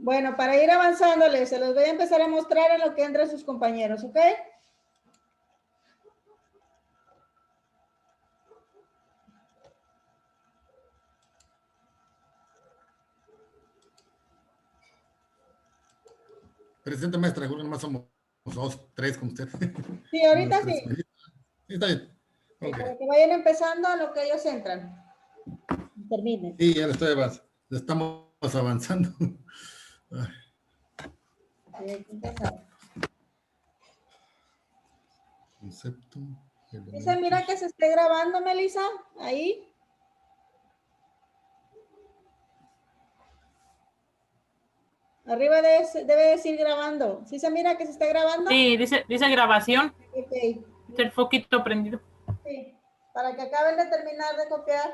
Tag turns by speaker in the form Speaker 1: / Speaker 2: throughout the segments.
Speaker 1: Bueno, para ir avanzándoles, se los voy a empezar a mostrar en lo que entran sus compañeros, ¿ok?
Speaker 2: Presente, maestra, algunos más somos 2, 3 como usted.
Speaker 1: Sí, ahorita sí.
Speaker 2: Sí, está bien.
Speaker 1: Sí,
Speaker 2: Okay.
Speaker 1: para que vayan empezando a lo que ellos entran. Terminen.
Speaker 2: Sí, ya estamos avanzando.
Speaker 1: Sí, empezar.
Speaker 2: Concepto.
Speaker 1: Dice, mira que se esté grabando, Melissa, ahí. Arriba debe decir grabando. ¿Sí se mira que se está grabando?
Speaker 3: Sí, dice grabación.
Speaker 1: Ok.
Speaker 3: Está el foquito prendido.
Speaker 1: Sí, para que acaben de terminar de copiar.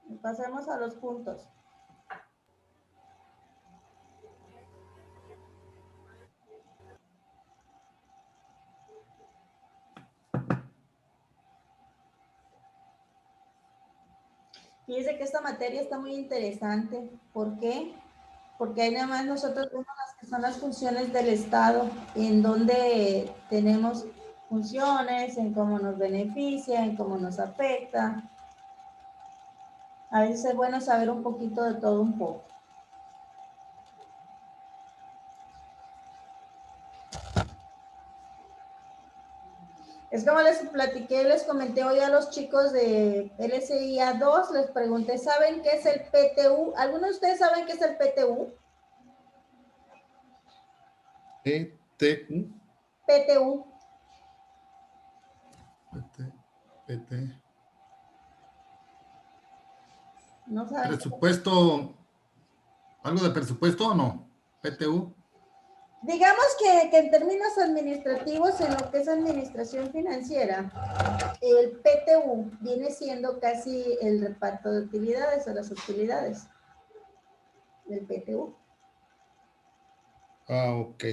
Speaker 1: Y pasemos a los puntos. Fíjense que esta materia está muy interesante. ¿Por qué? Porque ahí nada más nosotros vemos las que son las funciones del Estado, en donde tenemos funciones, en cómo nos beneficia, en cómo nos afecta. A veces es bueno saber un poquito de todo un poco. Es como les platiqué, les comenté hoy a los chicos de LSIA 2, les pregunté, ¿saben qué es el PTU? ¿Algunos de ustedes saben qué es el PTU?
Speaker 2: PTU.
Speaker 1: PTU.
Speaker 2: PT.
Speaker 1: ¿No saben?
Speaker 2: Presupuesto. ¿Algo de presupuesto o no? PTU.
Speaker 1: Digamos que en términos administrativos, en lo que es administración financiera, el PTU viene siendo casi el reparto de utilidades o las utilidades del PTU.
Speaker 2: Ah, ok.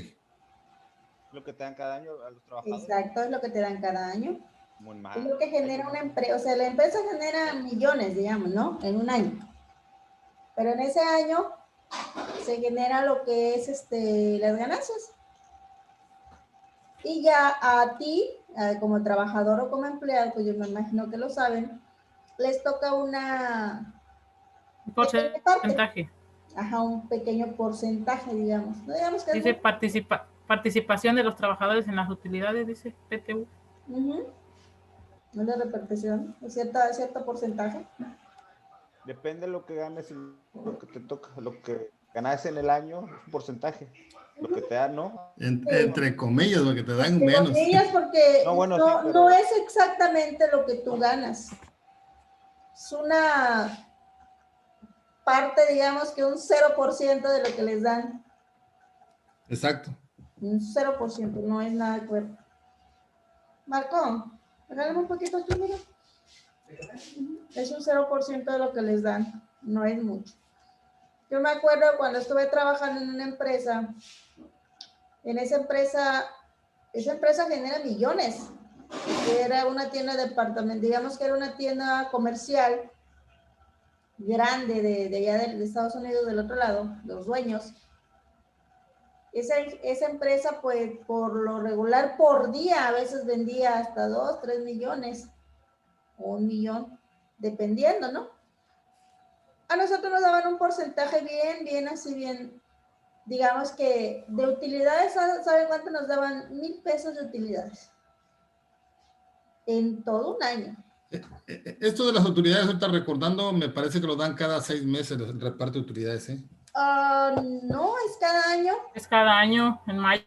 Speaker 4: Lo que te dan cada año a los trabajadores.
Speaker 1: Exacto, es lo que te dan cada año.
Speaker 4: Muy mal.
Speaker 1: Es lo que genera una empresa, o sea, la empresa genera millones, digamos, ¿no? En un año. Pero en ese año se genera lo que es las ganancias. Y ya a ti, como trabajador o como empleado, pues yo me imagino que lo saben, les toca una
Speaker 3: Porcentaje.
Speaker 1: Ajá, un pequeño porcentaje, digamos. No digamos que
Speaker 3: Dice participación de los trabajadores en las utilidades, dice PTU.
Speaker 1: No de repercusión, cierto porcentaje.
Speaker 4: Depende de lo que ganes y lo que te toca. Lo que ganas en el año es un porcentaje. Lo que te dan, ¿no?
Speaker 2: Entre comillas, lo que te dan
Speaker 1: Entre
Speaker 2: menos.
Speaker 1: comillas, porque
Speaker 4: No, bueno,
Speaker 1: no,
Speaker 4: sí, pero...
Speaker 1: no es exactamente lo que tú ganas. Es una parte, digamos que un 0% de lo que les dan.
Speaker 2: Exacto.
Speaker 1: Un 0%, no es nada de acuerdo. Marco, regálame un poquito aquí, mira. Es un 0% de lo que les dan, no es mucho. Yo me acuerdo cuando estuve trabajando en una empresa, en esa empresa genera millones. Era una tienda departamental, digamos que era una tienda comercial grande de allá de Estados Unidos, del otro lado, los dueños. Esa empresa, pues, por lo regular, por día, a veces vendía hasta 2, 3 millones, o 1 millón, dependiendo, ¿no? A nosotros nos daban un porcentaje bien, así bien, digamos que de utilidades, ¿saben cuánto nos daban? 1,000 pesos de utilidades. En todo un año.
Speaker 2: Esto de las autoridades, ahorita recordando, me parece que lo dan cada 6 meses el reparto de autoridades, ¿eh?
Speaker 1: No, es cada año.
Speaker 3: Es cada año, en mayo.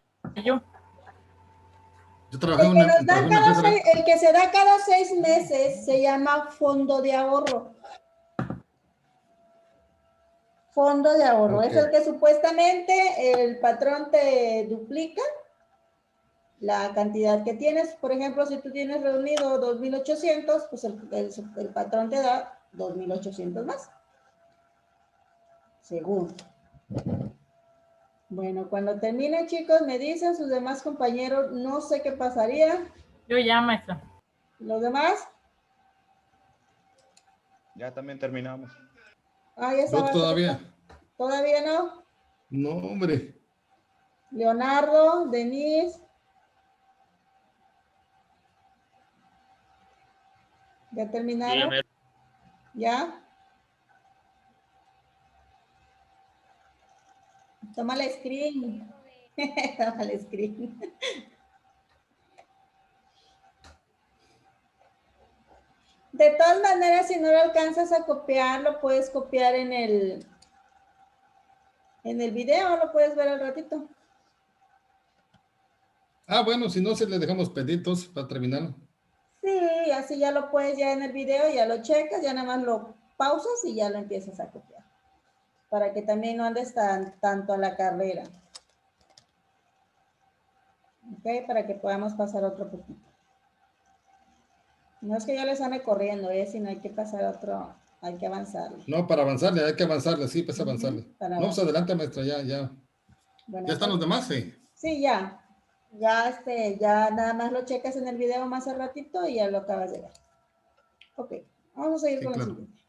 Speaker 2: Yo trabajé en una empresa.
Speaker 1: El que se da cada 6 meses se llama fondo de ahorro. Fondo de ahorro.
Speaker 2: Okay.
Speaker 1: Es el que supuestamente el patrón te duplica la cantidad que tienes. Por ejemplo, si tú tienes reunido 2,800, pues el patrón te da 2,800 más. Según. Bueno, cuando termine, chicos, me dicen sus demás compañeros, no sé qué pasaría.
Speaker 3: Yo ya, maestra.
Speaker 1: ¿Los demás?
Speaker 4: Ya también terminamos.
Speaker 1: Ya
Speaker 2: Yo
Speaker 1: estaba.
Speaker 2: todavía.
Speaker 1: ¿Todavía no?
Speaker 2: No, hombre.
Speaker 1: Leonardo, Denise. ¿Ya terminaron? ¿Ya? Toma el screen. Toma el screen. De todas maneras, si no lo alcanzas a copiar, lo puedes copiar en el video, lo puedes ver al ratito.
Speaker 2: Ah, bueno, si no, se le dejamos peditos para terminar.
Speaker 1: Sí, así ya lo puedes ya en el video, ya lo checas, ya nada más lo pausas y ya lo empiezas a copiar. Para que también no andes tanto a la carrera. Ok, para que podamos pasar otro poquito. No es que yo les ande corriendo, sino hay que pasar otro, hay que avanzarle.
Speaker 2: No, para avanzarle, hay que avanzarle, sí, pues avanzarle.
Speaker 1: Para
Speaker 2: No, pues
Speaker 1: avanzar.
Speaker 2: adelante, maestra, ya.
Speaker 1: Bueno,
Speaker 2: ¿Ya están los demás? Sí.
Speaker 1: Sí, ya. Ya nada más lo checas en el video más al ratito y ya lo acabas de ver. Ok, vamos a seguir
Speaker 2: Sí,
Speaker 1: con
Speaker 2: claro.
Speaker 1: el siguiente.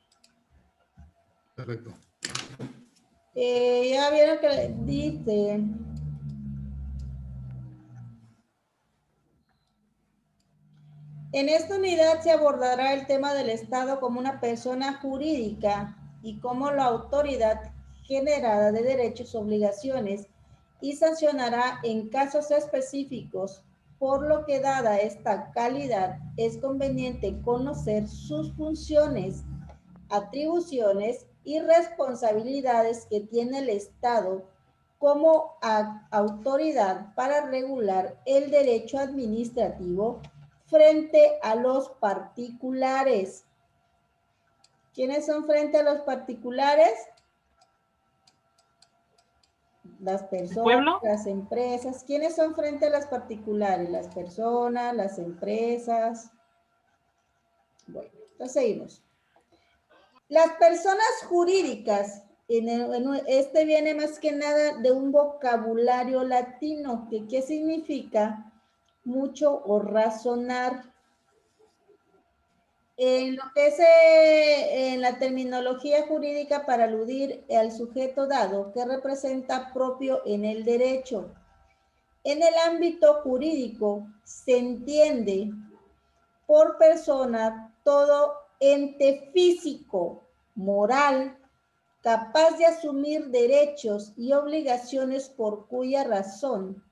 Speaker 2: Perfecto.
Speaker 1: Ya vieron que dice... En esta unidad se abordará el tema del Estado como una persona jurídica y como la autoridad generada de derechos, obligaciones y sancionará en casos específicos, por lo que dada esta calidad es conveniente conocer sus funciones, atribuciones y responsabilidades que tiene el Estado como autoridad para regular el derecho administrativo frente a los particulares. ¿Quiénes son frente a los particulares? Las personas,
Speaker 3: ¿Pueblo?
Speaker 1: las empresas. ¿Quiénes son frente a las particulares? Las personas, las empresas. Bueno, entonces seguimos. Las personas jurídicas, este viene más que nada de un vocabulario latino, que ¿qué significa? Mucho o razonar. En lo que es en la terminología jurídica para aludir al sujeto dado que representa propio en el derecho. En el ámbito jurídico se entiende por persona todo ente físico, moral, capaz de asumir derechos y obligaciones por cuya razón.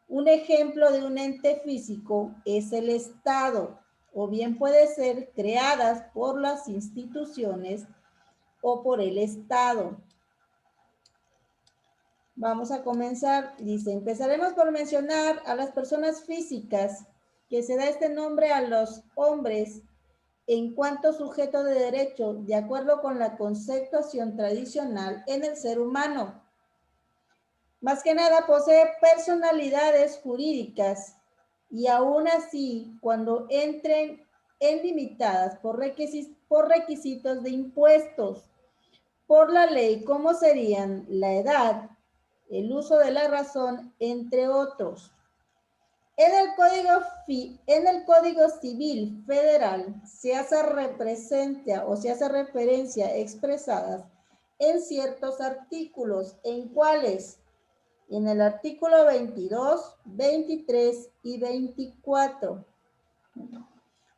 Speaker 1: Un ejemplo de un ente físico es el Estado, o bien puede ser creadas por las instituciones o por el Estado. Vamos a comenzar, dice, empezaremos por mencionar a las personas físicas, que se da este nombre a los hombres en cuanto sujeto de derecho, de acuerdo con la conceptuación tradicional en el ser humano. Más que nada posee personalidades jurídicas y aún así, cuando entren en limitadas por requisitos de impuestos, por la ley, como serían la edad, el uso de la razón, entre otros. En el Código Civil Federal se hace referencia expresadas en ciertos artículos, en cuáles, en el artículo 22, 23 y 24.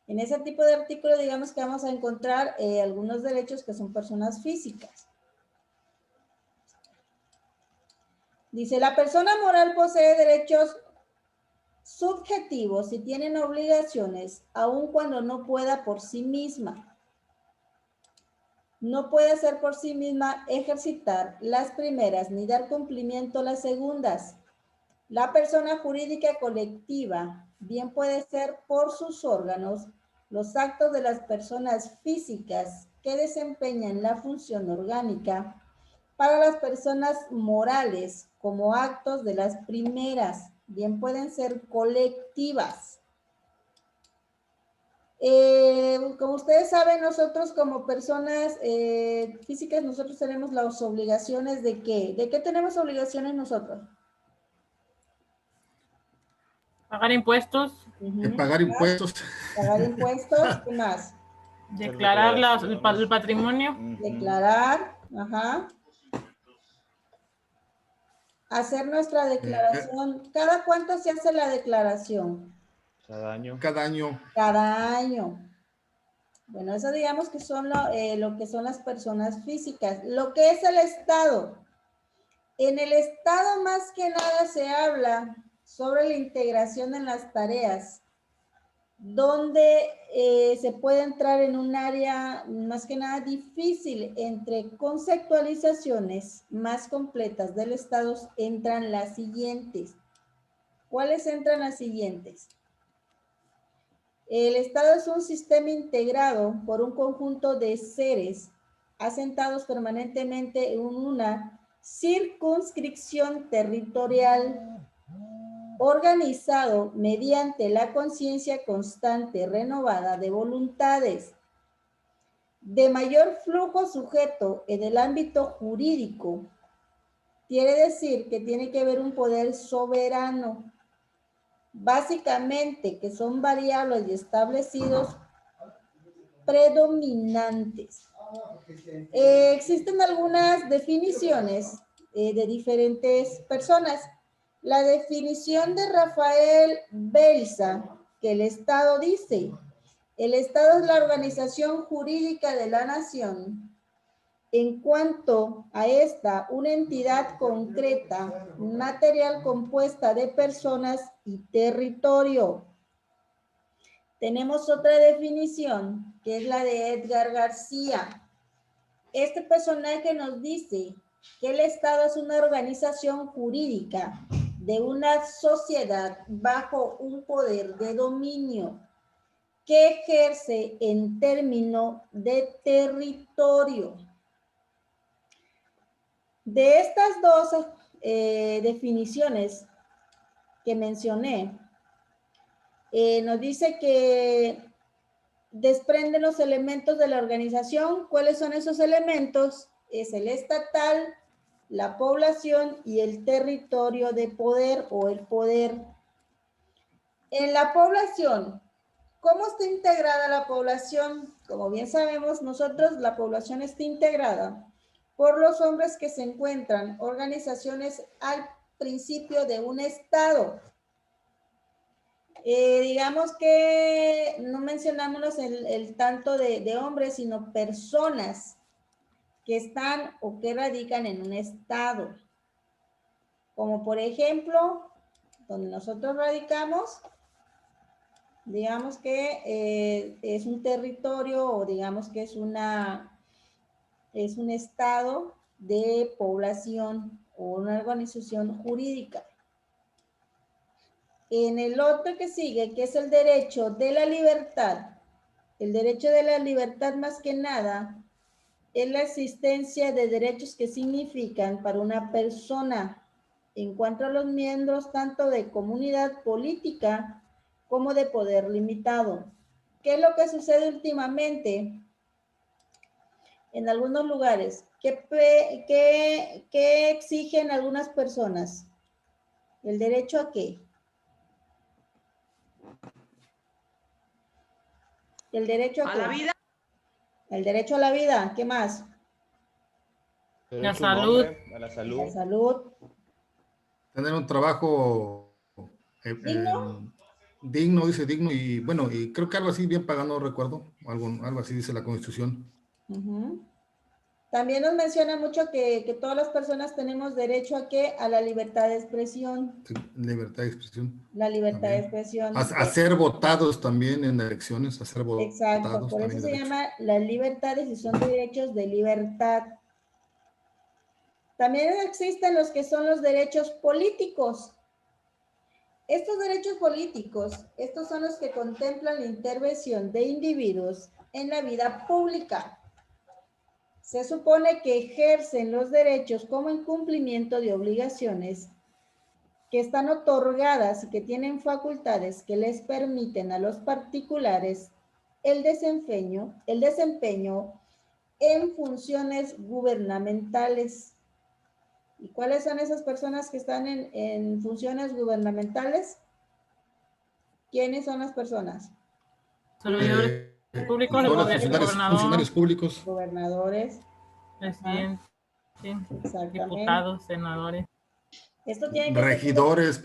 Speaker 1: En ese tipo de artículo, digamos que vamos a encontrar algunos derechos que son personas físicas. Dice, la persona moral posee derechos subjetivos y tienen obligaciones, aun cuando no pueda por sí misma. No puede hacer por sí misma ejercitar las primeras ni dar cumplimiento a las segundas. La persona jurídica colectiva bien puede ser por sus órganos los actos de las personas físicas que desempeñan la función orgánica para las personas morales como actos de las primeras, bien pueden ser colectivas. Como ustedes saben, nosotros como personas físicas, nosotros tenemos las obligaciones ¿de qué? ¿De qué tenemos obligaciones nosotros?
Speaker 3: Pagar impuestos,
Speaker 2: Pagar impuestos.
Speaker 1: Pagar impuestos, ¿qué más?
Speaker 3: declarar el patrimonio,
Speaker 1: Declarar, ajá. hacer nuestra declaración. ¿Cada cuánto se hace la declaración?
Speaker 4: Cada año.
Speaker 2: Cada año.
Speaker 1: Cada año. Bueno, eso digamos que son lo que son las personas físicas. Lo que es el Estado. En el Estado más que nada se habla sobre la integración en las tareas, donde se puede entrar en un área más que nada difícil. Entre conceptualizaciones más completas del Estado entran las siguientes. ¿Cuáles entran las siguientes? El Estado es un sistema integrado por un conjunto de seres asentados permanentemente en una circunscripción territorial, organizado mediante la conciencia constante renovada de voluntades, de mayor flujo sujeto en el ámbito jurídico. Quiere decir que tiene que haber un poder soberano, básicamente que son variables y establecidos predominantes. Existen algunas definiciones de diferentes personas. La definición de Rafael Belsa, que el Estado dice: el Estado es la organización jurídica de la nación. En cuanto a esta, una entidad concreta, material compuesta de personas y territorio. Tenemos otra definición, que es la de Edgar García. Este personaje nos dice que el Estado es una organización jurídica de una sociedad bajo un poder de dominio que ejerce en términos de territorio. De estas dos definiciones que mencioné, nos dice que desprenden los elementos de la organización. ¿Cuáles son esos elementos? Es el estatal, la población y el territorio de poder o el poder. En la población, ¿cómo está integrada la población? Como bien sabemos nosotros, la población está integrada por los hombres que se encuentran organizaciones al principio de un Estado. Digamos que no mencionamos el tanto de hombres, sino personas que están o que radican en un Estado. Como por ejemplo, donde nosotros radicamos, digamos que es un territorio o digamos que es un estado de población o una organización jurídica. En el otro que sigue, que es el derecho de la libertad, el derecho de la libertad más que nada es la existencia de derechos que significan para una persona en cuanto a los miembros tanto de comunidad política como de poder limitado. ¿Qué es lo que sucede últimamente en algunos lugares? ¿Qué exigen algunas personas? ¿El derecho a qué? ¿El derecho a la vida? El derecho a la vida. ¿Qué más?
Speaker 3: La salud.
Speaker 4: A la salud.
Speaker 1: La salud.
Speaker 2: Tener un trabajo
Speaker 1: ¿Digno?
Speaker 2: digno, dice digno, y bueno, y creo que algo así bien pagado, no recuerdo, algo así dice la Constitución.
Speaker 1: También nos menciona mucho que todas las personas tenemos derecho a ¿qué? A la libertad de expresión.
Speaker 2: Sí, libertad de expresión.
Speaker 1: La libertad
Speaker 2: También.
Speaker 1: de expresión.
Speaker 2: A ser votados también en elecciones, a ser votados.
Speaker 1: Exacto, por eso se llama las libertades y son derechos de libertad. También existen los que son los derechos políticos. Estos derechos políticos, estos son los que contemplan la intervención de individuos en la vida pública. Se supone que ejercen los derechos como en cumplimiento de obligaciones que están otorgadas y que tienen facultades que les permiten a los particulares el desempeño en funciones gubernamentales. ¿Y cuáles son esas personas que están en funciones gubernamentales? ¿Quiénes son las personas?
Speaker 3: Servidores públicos, el
Speaker 2: funcionarios públicos.
Speaker 1: Gobernadores.
Speaker 3: Presidente,
Speaker 1: Exactamente.
Speaker 3: diputados, senadores.
Speaker 1: Esto tiene que
Speaker 2: regidores,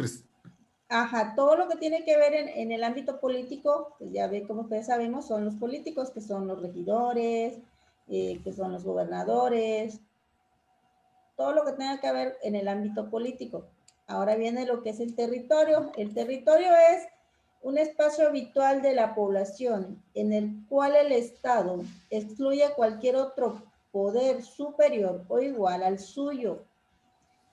Speaker 1: ajá, todo lo que tiene que ver en el ámbito político, pues ya ve, como ustedes sabemos, son los políticos, que son los regidores, que son los gobernadores, todo lo que tenga que ver en el ámbito político. Ahora viene lo que es el territorio. El territorio es un espacio habitual de la población en el cual el Estado excluye cualquier otro poder superior o igual al suyo,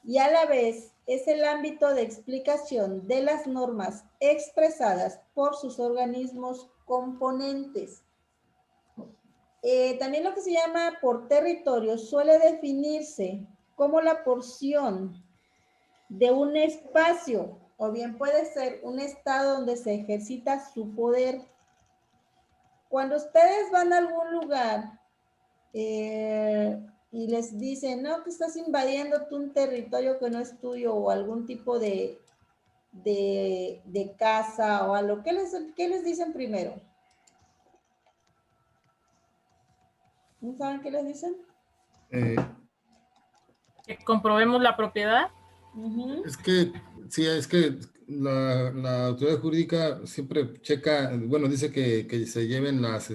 Speaker 1: y a la vez es el ámbito de explicación de las normas expresadas por sus organismos componentes. También lo que se llama por territorio suele definirse como la porción de un espacio, o bien puede ser un estado donde se ejercita su poder. Cuando ustedes van a algún lugar y les dicen, no, que estás invadiendo tú un territorio que no es tuyo, o algún tipo de casa o algo, ¿qué les dicen primero? ¿No saben qué les dicen?
Speaker 3: Que comprobemos la propiedad.
Speaker 1: Uh-huh.
Speaker 2: Es que, sí, es que la autoridad jurídica siempre checa, bueno, dice que se lleven las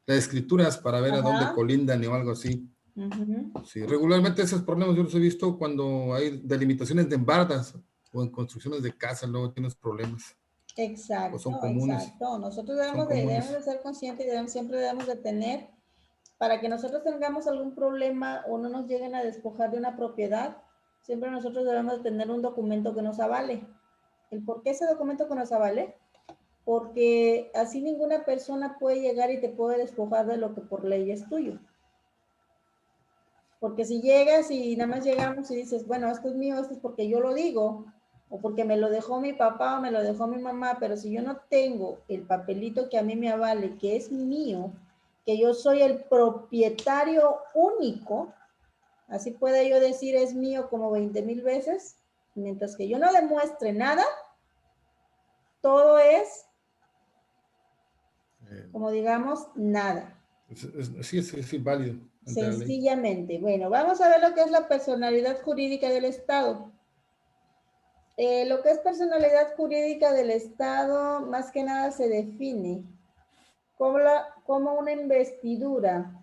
Speaker 2: escrituras para ver a dónde
Speaker 1: Ajá.
Speaker 2: colindan o algo así.
Speaker 1: Uh-huh.
Speaker 2: Sí, regularmente esos problemas yo los he visto cuando hay delimitaciones de bardas o en construcciones de casas, luego tienes problemas.
Speaker 1: Exacto,
Speaker 2: O son comunes.
Speaker 1: exacto. Nosotros
Speaker 2: Son
Speaker 1: debemos
Speaker 2: comunes.
Speaker 1: de ser conscientes y siempre debemos de tener, para que nosotros tengamos algún problema o no nos lleguen a despojar de una propiedad, siempre nosotros debemos de tener un documento que nos avale. ¿El por qué ese documento que nos avale? Porque así ninguna persona puede llegar y te puede despojar de lo que por ley es tuyo. Porque si llegas y nada más llegamos y dices, bueno, esto es mío, esto es porque yo lo digo, o porque me lo dejó mi papá o me lo dejó mi mamá, pero si yo no tengo el papelito que a mí me avale, que es mío, que yo soy el propietario único, así puede yo decir es mío como 20,000 veces, mientras que yo no demuestre nada, todo es, como digamos, nada.
Speaker 2: Sí, es inválido.
Speaker 1: Sencillamente. Bueno, vamos a ver lo que es la personalidad jurídica del Estado. Lo que es personalidad jurídica del Estado, más que nada se define como una investidura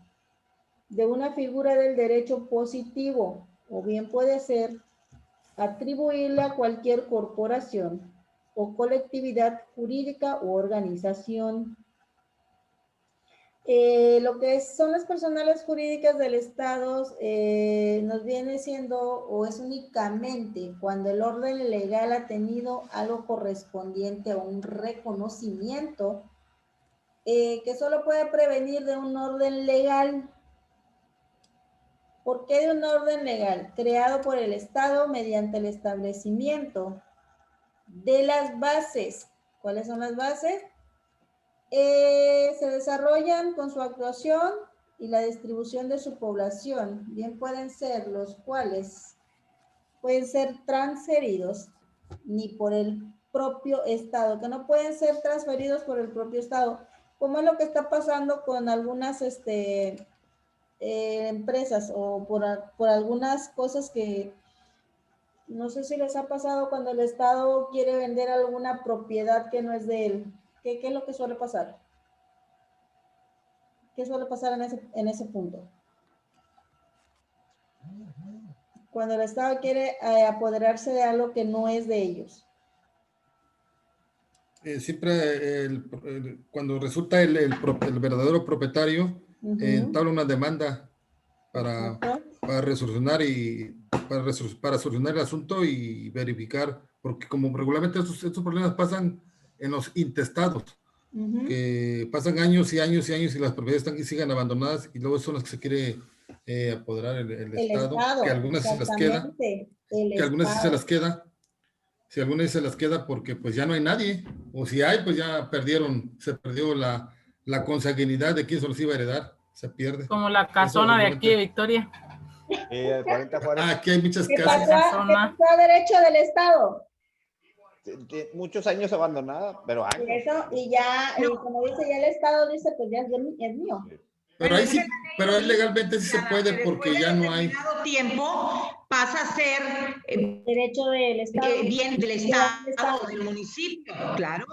Speaker 1: de una figura del derecho positivo, o bien puede ser atribuirle a cualquier corporación o colectividad jurídica u organización. Lo que son las personales jurídicas del Estado nos viene siendo o es únicamente cuando el orden legal ha tenido algo correspondiente a un reconocimiento que solo puede prevenir de un orden legal. ¿Por qué de un orden legal? Creado por el Estado mediante el establecimiento de las bases. ¿Cuáles son las bases? Se desarrollan con su actuación y la distribución de su población. Bien pueden ser los cuales pueden ser transferidos ni por el propio Estado, que no pueden ser transferidos por el propio Estado, como es lo que está pasando con algunas empresas o por algunas cosas que no sé si les ha pasado cuando el Estado quiere vender alguna propiedad que no es de él. ¿Qué es lo que suele pasar? ¿Qué suele pasar en ese punto? Cuando el Estado quiere apoderarse de algo que no es de ellos.
Speaker 2: Siempre cuando resulta el verdadero propietario, entabla una demanda para resolucionar para solucionar el asunto y verificar, porque como regularmente estos problemas pasan en los intestados, que pasan años y años y años y las propiedades están y siguen abandonadas y luego son las que se quiere apoderar el Estado, que algunas se las queda, que algunas sí se las queda, si algunas se las queda porque pues ya no hay nadie, o si hay pues ya se perdió la consanguinidad de quién se los iba a heredar, se pierde.
Speaker 3: Como la casona de aquí de Victoria.
Speaker 4: 40 Juárez.
Speaker 2: Aquí hay muchas
Speaker 1: ¿Qué
Speaker 2: casas.
Speaker 1: pasó a derecho del Estado?
Speaker 4: Muchos años abandonada, pero años.
Speaker 1: Eso, y ya, y como dice, ya el Estado dice, pues ya es mío.
Speaker 2: Pero ahí sí, pero ahí legalmente sí se puede porque ya no hay.
Speaker 5: Determinado tiempo pasa a ser
Speaker 1: Derecho del Estado.
Speaker 5: bien del Estado o del municipio, claro.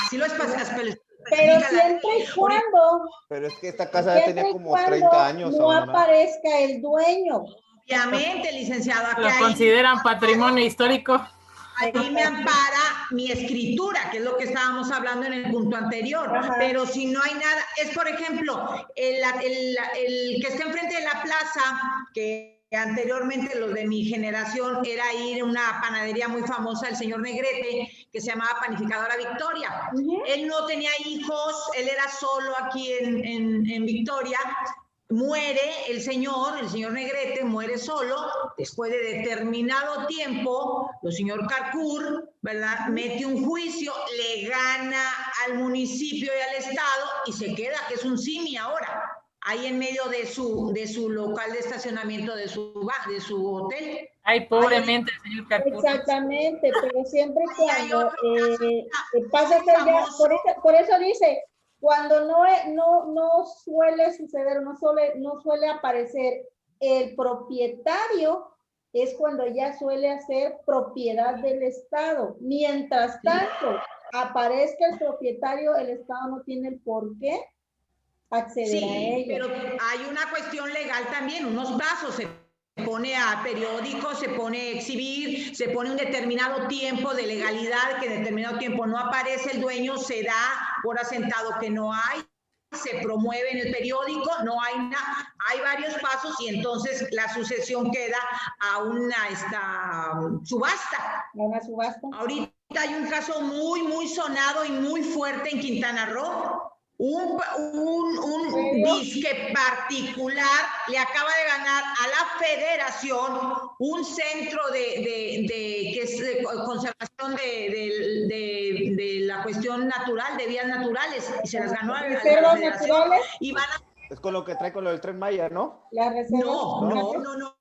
Speaker 5: Así lo especifica.
Speaker 1: Pero siempre y cuando.
Speaker 4: Pero es que esta casa ya tenía como 30 años.
Speaker 1: No aparezca el dueño.
Speaker 5: Obviamente, licenciado.
Speaker 3: Lo consideran patrimonio histórico.
Speaker 5: Ahí me ampara mi escritura, que es lo que estábamos hablando en el punto anterior.
Speaker 1: Ajá.
Speaker 5: Pero si no hay nada, es por ejemplo, el que está enfrente de la plaza, que anteriormente los de mi generación era ir a una panadería muy famosa, el señor Negrete, que se llamaba Panificadora Victoria. Él no tenía hijos, él era solo aquí en Victoria. Muere el señor Negrete muere solo, después de determinado tiempo, el señor Carcur, ¿verdad? Mete un juicio, le gana al municipio y al Estado y se queda, que es un simi ahora, ahí en medio de su local de estacionamiento de su hotel.
Speaker 3: Ay, pobremente el señor Carcur.
Speaker 1: Exactamente, pero siempre cuando pasa que ya, por eso dice, cuando no suele suceder, no suele aparecer el propietario, es cuando ya suele ser propiedad del Estado. Mientras tanto, aparezca el propietario, el Estado no tiene el por qué acceder a ello.
Speaker 5: Pero hay una cuestión legal también, unos plazos, se pone a periódicos, se pone a exhibir, se pone un determinado tiempo de legalidad, que en determinado tiempo no aparece el dueño, se da por asentado que no hay, se promueve en el periódico, no hay nada, hay varios pasos y entonces la sucesión queda a una subasta.
Speaker 1: Una subasta.
Speaker 5: Ahorita hay un caso muy, muy sonado y muy fuerte en Quintana Roo. Un disque particular le acaba de ganar a la federación un centro que es de conservación de la cuestión natural, de vías naturales, y se las ganó a la federación. Y van a...
Speaker 4: Es con lo que trae con lo del Tren Maya, ¿no?
Speaker 1: La reserva.
Speaker 5: No.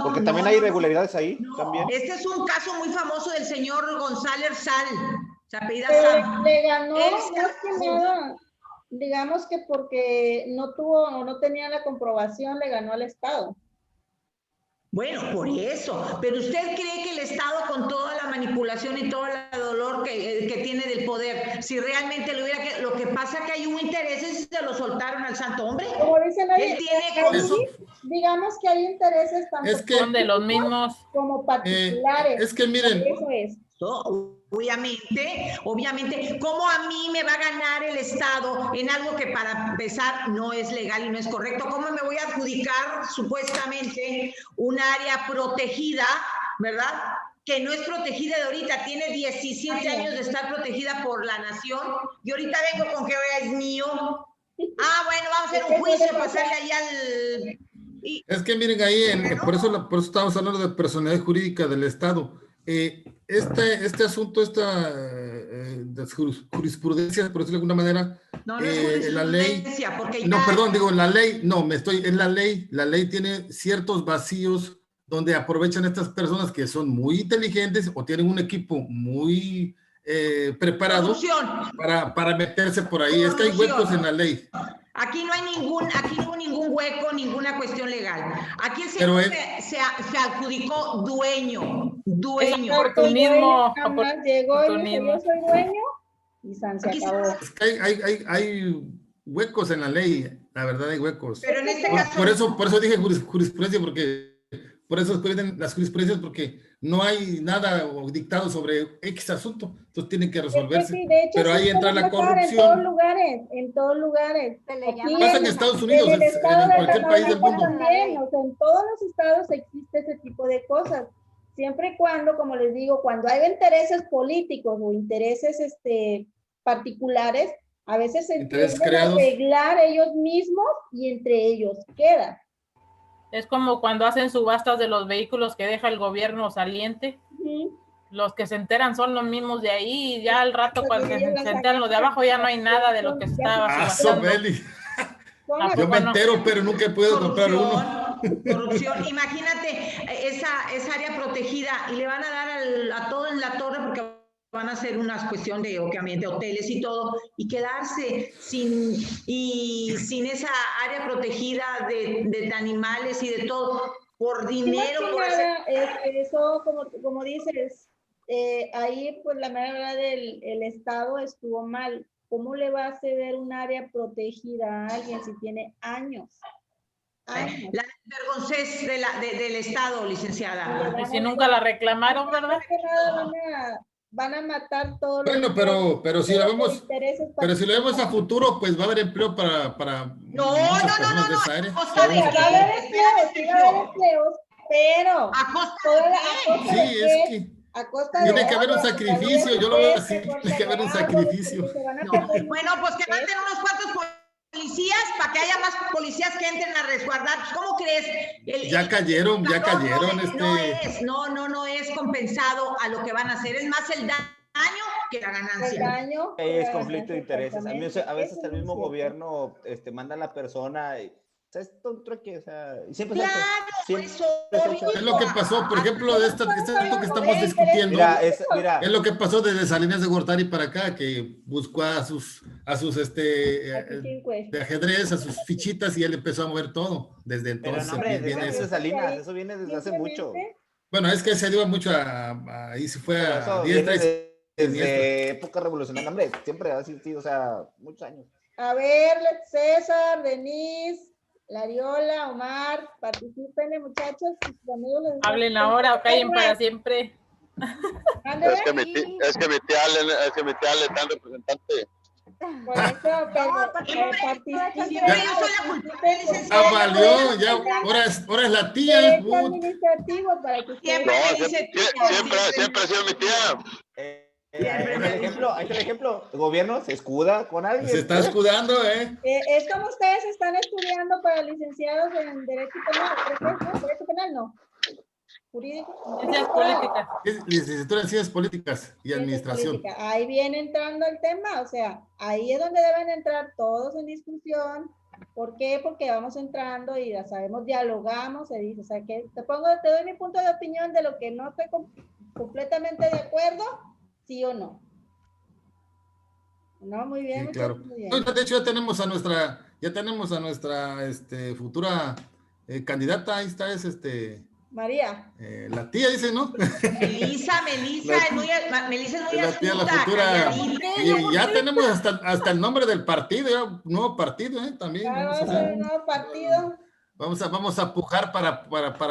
Speaker 4: Porque también hay irregularidades ahí, también.
Speaker 5: Este es un caso muy famoso del señor González Sal, se apellida
Speaker 1: Pero
Speaker 5: Sal.
Speaker 1: le ganó más que nada. Digamos que porque no tenía la comprobación, le ganó al Estado.
Speaker 5: Bueno, por eso. Pero ¿usted cree que el Estado, con toda la manipulación y todo el dolor que tiene del poder, si realmente lo que pasa que hay un interés y se lo soltaron al santo hombre?
Speaker 1: Como dicen ahí,
Speaker 5: digamos
Speaker 1: que hay intereses tanto
Speaker 3: son de los mismos
Speaker 1: como particulares.
Speaker 2: Es que miren.
Speaker 1: Eso es.
Speaker 5: Obviamente, ¿cómo a mí me va a ganar el Estado en algo que para empezar no es legal y no es correcto? ¿Cómo me voy a adjudicar supuestamente un área protegida, ¿verdad? Que no es protegida de ahorita, tiene 17 años de estar protegida por la nación y ahorita vengo con que es mío. Bueno, vamos a hacer un juicio, pasarle ahí al...
Speaker 2: Es que miren ahí, por eso estamos hablando de personalidad jurídica del Estado. Este asunto, de jurisprudencia, por decirlo de alguna manera,
Speaker 5: no es jurisprudencia,
Speaker 2: la ley,
Speaker 5: porque ya...
Speaker 2: no, perdón, digo, la ley, la ley tiene ciertos vacíos donde aprovechan estas personas que son muy inteligentes o tienen un equipo muy preparado para meterse por ahí. Es que hay huecos en la ley.
Speaker 5: Aquí no hubo ningún hueco, ninguna cuestión legal. Aquí el señor se adjudicó dueño.
Speaker 3: Oportunismo.
Speaker 1: Llegó y dijo, yo soy dueño, y se acabó.
Speaker 2: Es que hay huecos en la ley, la verdad hay huecos.
Speaker 5: Pero en este caso...
Speaker 2: Por eso dije jurisprudencia, porque por eso escogen las jurisprudencias, porque no hay nada dictado sobre X asunto, entonces tienen que resolverse.
Speaker 1: Sí, de hecho,
Speaker 2: pero ahí entra la corrupción.
Speaker 1: En todos lugares. Aquí
Speaker 2: pasa en Estados Unidos, en cualquier país del mundo.
Speaker 1: También, o sea, en todos los estados existe ese tipo de cosas. Siempre y cuando, como les digo, cuando hay intereses políticos o intereses particulares, a veces se quieren arreglar ellos mismos y entre ellos queda.
Speaker 3: Es como cuando hacen subastas de los vehículos que deja el gobierno saliente. Los que se enteran son los mismos de ahí y ya al rato cuando se enteran los de abajo ya no hay nada de lo que estaba subastando.
Speaker 2: Yo me entero, pero nunca he podido comprar uno.
Speaker 5: Corrupción. Imagínate esa área protegida y le van a dar a todo en la torre porque van a hacer una cuestión de, obviamente, hoteles y todo, y quedarse sin esa área protegida de animales y de todo, por dinero.
Speaker 1: Sí,
Speaker 5: por
Speaker 1: nada, eso, como dices, ahí pues la mera verdad el Estado estuvo mal. ¿Cómo le va a ceder un área protegida a alguien si tiene años?
Speaker 5: La vergüenza del Estado, licenciada.
Speaker 3: Y si nunca la reclamaron, ¿verdad?
Speaker 1: Van a matar todos
Speaker 2: Bueno,
Speaker 1: los
Speaker 2: pero si lo vemos,
Speaker 1: intereses
Speaker 2: pero si lo vemos a futuro, pues va a haber empleo para muchas personas de esa área.
Speaker 1: Va a haber empleos, pero
Speaker 5: ¿A costa de
Speaker 2: Sí, es que
Speaker 1: a costa
Speaker 2: tiene
Speaker 1: de
Speaker 2: que haber un sacrificio, yo lo veo así, tiene que haber un sacrificio.
Speaker 5: Bueno, pues que maten unos cuantos policías para que haya más policías que entren a resguardar. ¿Cómo crees?
Speaker 2: Ya cayeron.
Speaker 5: No es compensado a lo que van a hacer. Es más el daño que la ganancia.
Speaker 4: Es conflicto de intereses. A veces el mismo gobierno manda a la persona y es un truque, o sea, siempre
Speaker 2: es lo que pasó, por ejemplo, de esto que estamos discutiendo. Es lo que pasó desde Salinas de Gortari para acá, que buscó a sus de ajedrez, a sus fichitas, y él empezó a mover todo. Desde entonces.
Speaker 4: Pero no, hombre, desde Salinas, eso viene desde hace mucho.
Speaker 2: Bueno, es que se dio mucho ahí se fue a
Speaker 4: diestra desde época revolucionaria, hombre, siempre ha existido, o sea, muchos años.
Speaker 1: A ver, César, Denise, Lariola, Omar, participen, muchachos.
Speaker 3: Hablen ahora o callen para siempre.
Speaker 6: Es que mi tía Ale está representante.
Speaker 1: Por eso,
Speaker 2: valió, ya, ahora es la tía.
Speaker 1: Administrativo para que
Speaker 6: siempre ha sido mi tía.
Speaker 4: Ahí está el ejemplo. El gobierno se escuda con alguien.
Speaker 2: Se está escudando,
Speaker 1: Es como ustedes están estudiando para licenciados en Derecho Penal. Derecho Penal, no. Jurídico.
Speaker 3: Ciencias políticas.
Speaker 2: Licenciatura en Ciencias Políticas y Administración.
Speaker 1: Ahí viene entrando el tema, o sea, ahí es donde deben entrar todos en discusión. ¿Por qué? Porque vamos entrando y ya sabemos, dialogamos, se dice, o sea, que te doy mi punto de opinión de lo que no estoy completamente de acuerdo, sí o no. No, muy bien,
Speaker 2: sí, claro.
Speaker 1: Muy bien.
Speaker 2: De hecho, ya tenemos a nuestra cfutura candidata. Ahí está,
Speaker 1: María.
Speaker 2: La tía dice, ¿no?
Speaker 5: Melissa es muy
Speaker 2: la tía, la futura. Y ya tenemos hasta el nombre del partido, ya, un nuevo partido, también.
Speaker 1: Vamos a hacer un nuevo partido.
Speaker 2: Vamos a pujar para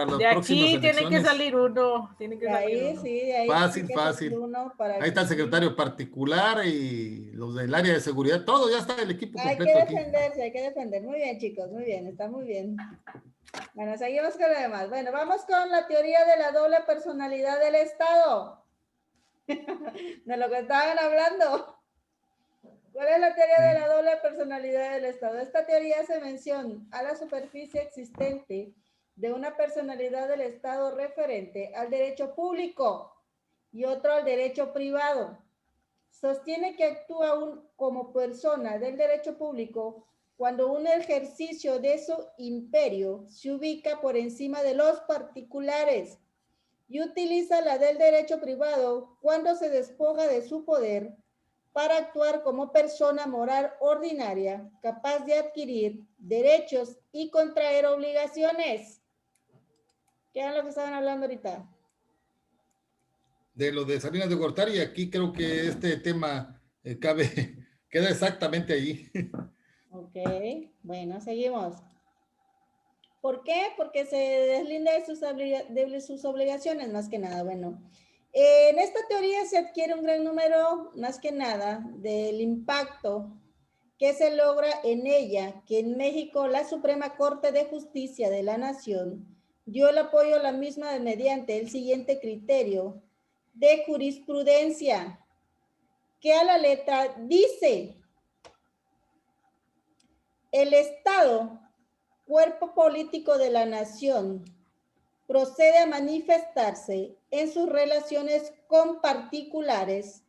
Speaker 2: los
Speaker 3: de
Speaker 2: próximos
Speaker 3: aquí
Speaker 2: elecciones.
Speaker 3: tiene que salir uno.
Speaker 1: De ahí
Speaker 2: fácil. Ahí está el secretario particular y los del área de seguridad, todo, ya está el equipo completo.
Speaker 1: Hay que defender. Muy bien, chicos, muy bien, está muy bien. Bueno, seguimos con lo demás. Bueno, vamos con la teoría de la doble personalidad del Estado. De lo que estaban hablando. ¿Cuál es la teoría de la doble personalidad del Estado? Esta teoría hace mención a la superficie existente de una personalidad del Estado referente al derecho público y otro al derecho privado. Sostiene que actúa como persona del derecho público cuando un ejercicio de su imperio se ubica por encima de los particulares y utiliza la del derecho privado cuando se despoja de su poder para actuar como persona moral ordinaria, capaz de adquirir derechos y contraer obligaciones. ¿Qué es lo que estaban hablando ahorita?
Speaker 2: De lo de Salinas de Gortari, aquí creo que este tema queda exactamente allí.
Speaker 1: Ok, bueno, seguimos. ¿Por qué? Porque se deslinda de sus obligaciones, más que nada. Bueno, en esta teoría se adquiere un gran número, más que nada, del impacto que se logra en ella, que en México la Suprema Corte de Justicia de la Nación dio el apoyo a la misma mediante el siguiente criterio de jurisprudencia, que a la letra dice: el Estado, cuerpo político de la nación, procede a manifestarse en sus relaciones con particulares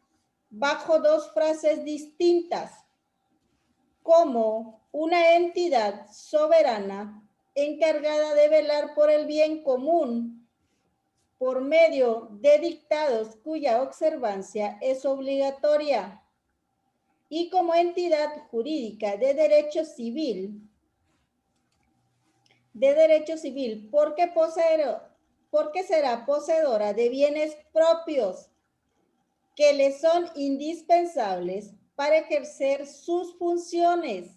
Speaker 1: bajo dos frases distintas, como una entidad soberana encargada de velar por el bien común, por medio de dictados cuya observancia es obligatoria y como entidad jurídica de derecho civil, porque será poseedora de bienes propios que le son indispensables para ejercer sus funciones.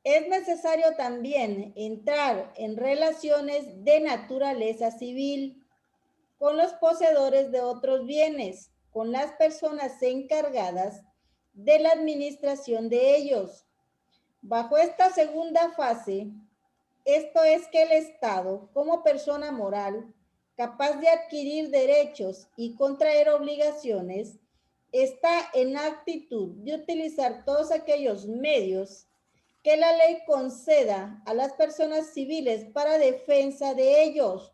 Speaker 1: Es necesario también entrar en relaciones de naturaleza civil con los poseedores de otros bienes, con las personas encargadas de la administración de ellos. Bajo esta segunda fase, esto es que el Estado, como persona moral, capaz de adquirir derechos y contraer obligaciones, está en actitud de utilizar todos aquellos medios que la ley conceda a las personas civiles para defensa de ellos.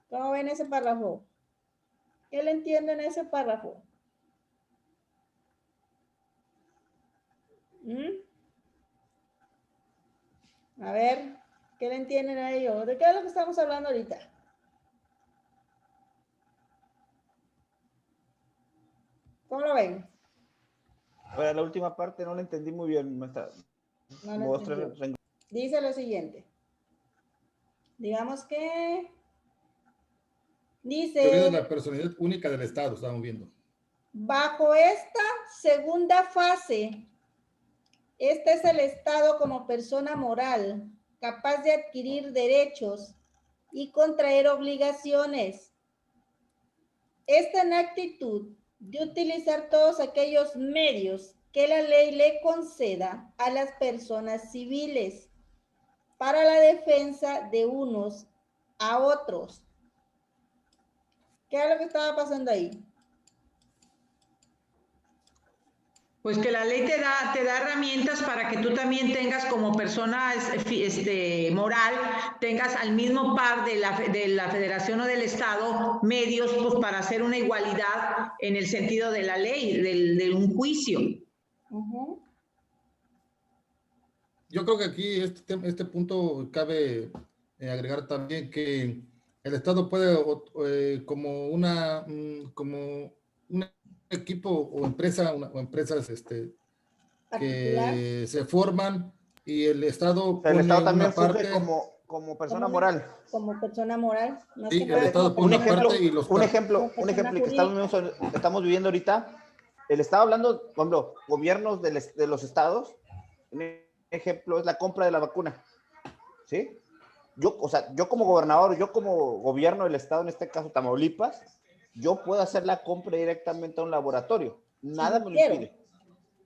Speaker 1: ¿Cómo ven ese párrafo? ¿Qué le entienden en ese párrafo? A ver, ¿qué le entienden a ellos? ¿De qué es lo que estamos hablando ahorita? ¿Cómo lo ven?
Speaker 4: Para la última parte no la entendí muy bien, maestra.
Speaker 1: No dice lo siguiente. Digamos que dice
Speaker 2: la personalidad única del Estado, estamos viendo.
Speaker 1: Bajo esta segunda fase, este es el Estado como persona moral, capaz de adquirir derechos y contraer obligaciones. Está en actitud de utilizar todos aquellos medios que la ley le conceda a las personas civiles para la defensa de unos a otros. ¿Qué es lo que estaba pasando ahí?
Speaker 5: Pues que la ley te da herramientas para que tú también tengas como persona moral, tengas al mismo par de la federación o del Estado medios pues, para hacer una igualdad en el sentido de la ley, de un juicio.
Speaker 2: Yo creo que aquí este punto cabe agregar también que el Estado puede como un equipo o empresa o empresas que se forman y el Estado
Speaker 4: o sea, el Estado también
Speaker 2: parte
Speaker 4: como persona moral.
Speaker 1: Como persona moral.
Speaker 2: Sí, el Estado pone una parte y los
Speaker 4: un ejemplo que estamos viviendo ahorita. El Estado hablando, por ejemplo, gobiernos de los estados. Un ejemplo es la compra de la vacuna. ¿Sí? Yo como gobernador, yo como gobierno del Estado, en este caso Tamaulipas, yo puedo hacer la compra directamente a un laboratorio. Nada me lo impide.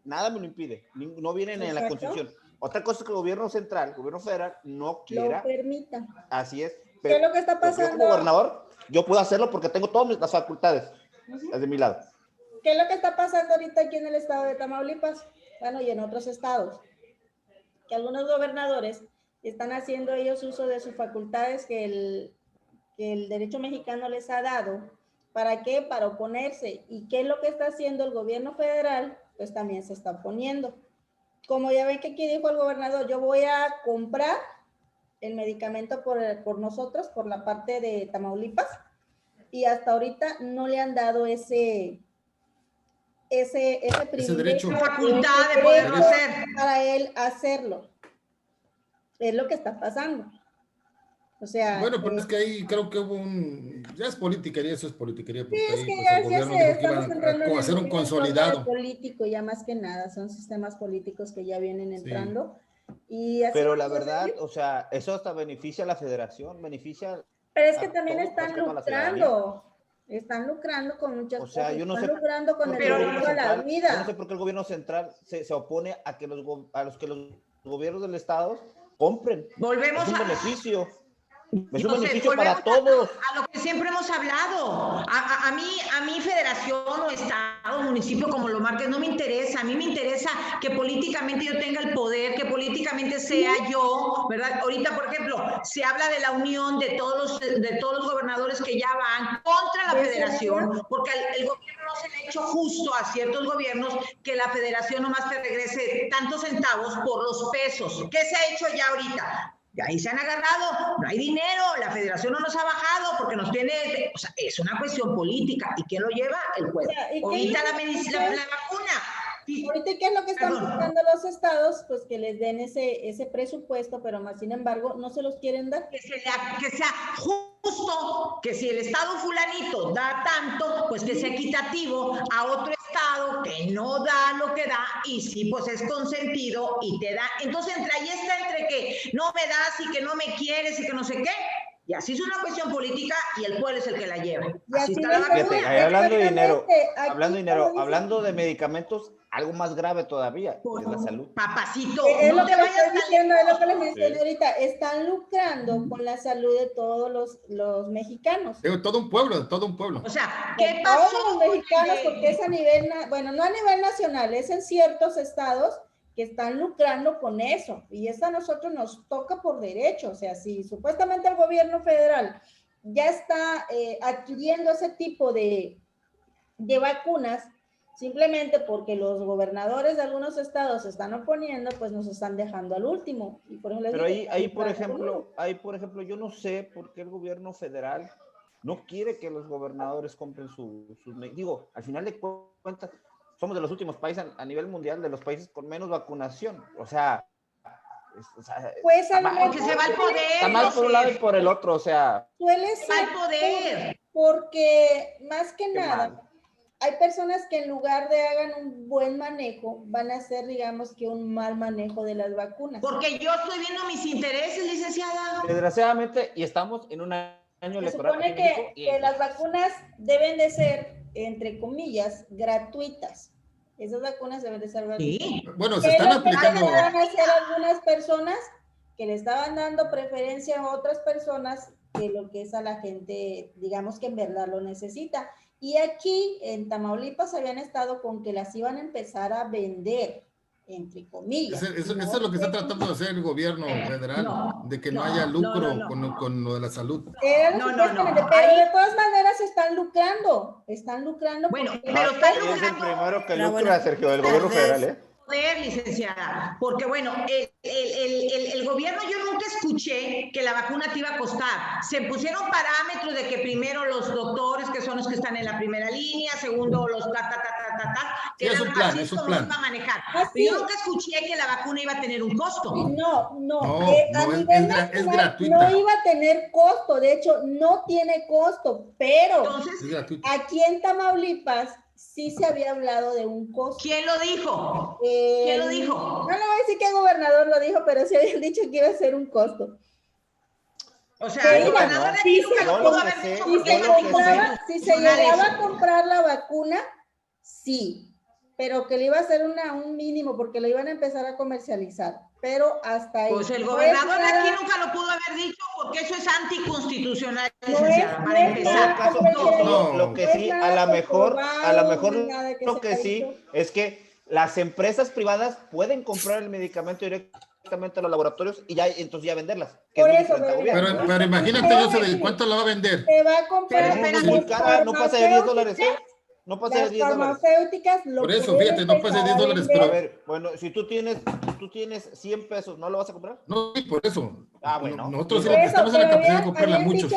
Speaker 4: Nada me lo impide. No viene en la Constitución. Otra cosa es que el gobierno central, el gobierno federal, no quiera.
Speaker 1: Lo permita.
Speaker 4: Así es.
Speaker 1: ¿Qué es lo que está pasando?
Speaker 4: Yo como gobernador, yo puedo hacerlo porque tengo todas las facultades de mi lado.
Speaker 1: ¿Qué es lo que está pasando ahorita aquí en el estado de Tamaulipas? Bueno, y en otros estados. Que algunos gobernadores están haciendo ellos uso de sus facultades que el derecho mexicano les ha dado. ¿Para qué? Para oponerse. ¿Y qué es lo que está haciendo el gobierno federal? Pues también se está oponiendo. Como ya ven que aquí dijo el gobernador, yo voy a comprar el medicamento por nosotros, por la parte de Tamaulipas, y hasta ahorita no le han dado ese privilegio,
Speaker 5: esa facultad de poderlo hacer.
Speaker 1: Para él hacerlo. Es lo que está pasando. O sea,
Speaker 2: bueno, pero es que ahí creo que hubo ya es politiquería, eso es politiquería, porque
Speaker 1: sí, es
Speaker 2: ahí
Speaker 1: que
Speaker 2: pues,
Speaker 1: ya,
Speaker 2: el gobierno dijo que iban a hacer un consolidado.
Speaker 1: Político, ya más que nada, son sistemas políticos que ya vienen entrando. Sí. Y así
Speaker 4: pero la verdad, o sea, eso hasta beneficia a la federación, beneficia.
Speaker 1: Pero es que también están lucrando con muchas cosas.
Speaker 4: O sea, yo no sé,
Speaker 1: lucrando con el derecho a la vida.
Speaker 4: Yo no sé por qué el gobierno central se opone a que los gobiernos del Estado compren.
Speaker 5: Volvemos
Speaker 4: es un beneficio. Es un
Speaker 5: no
Speaker 4: beneficio
Speaker 5: sé,
Speaker 4: para todos.
Speaker 5: A lo que siempre hemos hablado. A mí federación o estado, municipio, como lo marques, no me interesa. A mí me interesa que políticamente yo tenga el poder, que políticamente sea yo, ¿verdad? Ahorita, por ejemplo, se habla de la unión de todos los gobernadores que ya van contra la federación, porque el gobierno no se le ha hecho justo a ciertos gobiernos que la federación nomás te regrese tantos centavos por los pesos. ¿Qué se ha hecho ya ahorita? Y ahí se han agarrado, no hay dinero, la federación no nos ha bajado porque nos tiene, o sea, es una cuestión política. ¿Y quién lo lleva? El pueblo. Ahorita la vacuna.
Speaker 1: Ahorita, ¿qué es lo que están buscando los estados? Pues que les den ese presupuesto, pero más sin embargo no se los quieren dar.
Speaker 5: Que sea justo, que si el estado fulanito da tanto, pues que sea equitativo a otro estado que no da lo que da y sí, pues es consentido y te da. Entonces, ahí está entre que no me das y que no me quieres y que no sé qué. Y así es una cuestión política y el pueblo es el que la lleva. Así está la vacuna.
Speaker 4: Fíjate, ahí hablando de medicamentos, algo más grave todavía, es la salud.
Speaker 5: Papacito,
Speaker 1: es
Speaker 5: no
Speaker 1: lo
Speaker 5: te
Speaker 1: que
Speaker 5: vayas
Speaker 1: estoy diciendo, es lo que les mencioné ahorita. Están lucrando con la salud de todos los mexicanos.
Speaker 2: Todo un pueblo, todo un pueblo.
Speaker 5: O sea, ¿qué pasó?
Speaker 1: Todos los mexicanos, porque es a nivel, bueno, no a nivel nacional, es en ciertos estados que están lucrando con eso. Y eso a nosotros nos toca por derecho. O sea, si supuestamente el gobierno federal ya está adquiriendo ese tipo de vacunas, simplemente porque los gobernadores de algunos estados se están oponiendo, pues nos están dejando al último. Y por ejemplo,
Speaker 4: pero ahí, por ejemplo, yo no sé por qué el gobierno federal no quiere que los gobernadores compren sus digo, al final de cuentas, somos de los últimos países a nivel mundial, de los países con menos vacunación. O sea,
Speaker 1: pues
Speaker 5: porque se va el poder.
Speaker 4: Está mal por un lado y por el otro, o sea.
Speaker 1: Suele ser
Speaker 5: el poder.
Speaker 1: Porque más que nada, hay personas que en lugar de hagan un buen manejo, van a hacer, digamos, que un mal manejo de las vacunas.
Speaker 5: Porque yo estoy viendo mis intereses, licenciada.
Speaker 4: Desgraciadamente, y estamos en un año electoral.
Speaker 1: Se supone que las vacunas deben de ser, entre comillas, gratuitas. Esas vacunas deben de ser gratuitas.
Speaker 5: Sí.
Speaker 2: Bueno, se están aplicando.
Speaker 1: Van a hacer algunas personas que le estaban dando preferencia a otras personas que lo que es a la gente, digamos que en verdad lo necesita. Y aquí en Tamaulipas habían estado con que las iban a empezar a vender, entre comillas.
Speaker 2: Eso es lo que está tratando de hacer el gobierno federal, de que no haya lucro con lo de la salud.
Speaker 1: Pero de todas maneras están lucrando.
Speaker 5: Bueno, pero está lucrando.
Speaker 4: Es el primero que lucra, Sergio, el gobierno federal, ¿eh?
Speaker 5: Poder, licenciada, porque bueno, el gobierno, yo nunca escuché que la vacuna te iba a costar. Se pusieron parámetros de que primero los doctores, que son los que están en la primera línea, segundo los
Speaker 2: que es un plan, es un plan.
Speaker 5: Iba a manejar. Pero yo nunca escuché que la vacuna iba a tener un costo.
Speaker 1: No,
Speaker 2: es gratuita.
Speaker 1: No iba a tener costo, de hecho no tiene costo, pero
Speaker 5: entonces,
Speaker 1: aquí en Tamaulipas sí se había hablado de un costo.
Speaker 5: ¿Quién lo dijo? ¿Quién lo dijo?
Speaker 1: No le voy a decir qué gobernador lo dijo, pero sí habían dicho que iba a ser un costo.
Speaker 5: O sea, el gobernador de aquí nunca lo pudo haber dicho.
Speaker 1: Si se llegaba a comprar la vacuna, sí, pero que le iba a hacer un mínimo porque lo iban a empezar a comercializar. Pero hasta ahí.
Speaker 5: Pues el gobernador de aquí nunca lo pudo haber dicho porque eso es anticonstitucional, licenciada, para empezar.
Speaker 4: Lo que sí, a lo mejor lo que sí es que las empresas privadas pueden comprar el medicamento directamente a los laboratorios y ya entonces ya venderlas.
Speaker 1: Por eso,
Speaker 2: pero imagínate, José, ¿cuánto la va a vender?
Speaker 1: Se va a comprar.
Speaker 4: Pero es muy cara, no pasa de $10, ¿eh? No pasa de $10.
Speaker 1: Farmacéuticas
Speaker 2: por eso, fíjate, no pasa de $10.
Speaker 4: Pero a ver, bueno, si tú tienes 100 pesos, ¿no lo vas a comprar?
Speaker 2: No, por eso.
Speaker 4: Bueno.
Speaker 2: Nosotros estamos en la capacidad de comprarla muchos.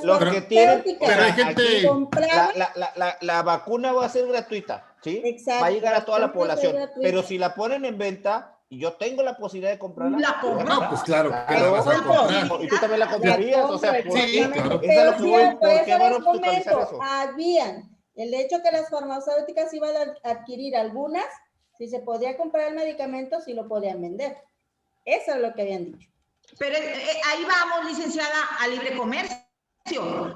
Speaker 4: Los que tienen,
Speaker 2: pero hay gente.
Speaker 4: La vacuna va a ser gratuita, ¿sí?
Speaker 1: Exacto,
Speaker 4: va a llegar a toda la población. Pero si la ponen en venta y yo tengo la posibilidad de comprarla.
Speaker 2: No, pues claro, que la vas a comprar.
Speaker 4: Y tú también la comprarías, o sea,
Speaker 2: sí, claro.
Speaker 4: Eso es lo que voy, ¿por qué van a obstaculizar eso?
Speaker 1: El hecho que las farmacéuticas iban a adquirir algunas, si se podía comprar el medicamento, sí lo podían vender. Eso es lo que habían dicho.
Speaker 5: Pero ahí vamos, licenciada, a libre comercio.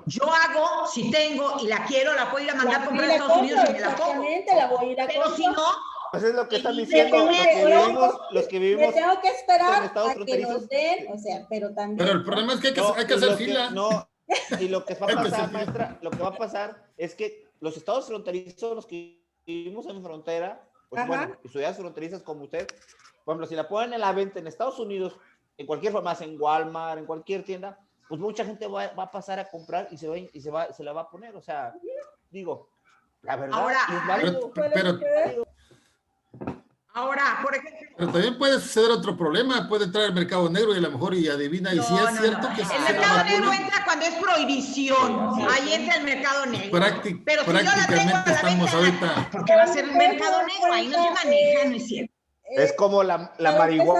Speaker 5: Yo hago, si tengo y la quiero, la puedo ir a mandar a comprar a Estados Unidos y me la pongo.
Speaker 1: La voy a ir a comprar.
Speaker 5: Pero si no...
Speaker 4: Pues es lo que están diciendo los que vivimos
Speaker 1: me tengo que esperar
Speaker 4: en estados
Speaker 1: a que nos den, o sea, pero también...
Speaker 2: Pero el problema es que hay que hacer fila.
Speaker 4: Y lo que va a pasar, maestra, lo que va a pasar es que los estados fronterizos, los que vivimos en frontera, pues bueno, y ciudades fronterizas como usted, por ejemplo, si la ponen en la venta en Estados Unidos, en cualquier farmacia, en Walmart, en cualquier tienda, pues mucha gente va a pasar a comprar y se la va a poner, o sea, digo, la verdad,
Speaker 5: ahora,
Speaker 4: es válido.
Speaker 5: Ahora, por ejemplo,
Speaker 2: Pero también puede suceder otro problema, puede entrar al mercado negro y a lo mejor y adivina, y si es cierto que
Speaker 5: el mercado negro entra cuando es prohibición, ahí entra el mercado negro. Pero si yo la tengo a la venta, porque va a ser el mercado negro, ahí no se maneja, no es cierto.
Speaker 4: Es como la marihuana.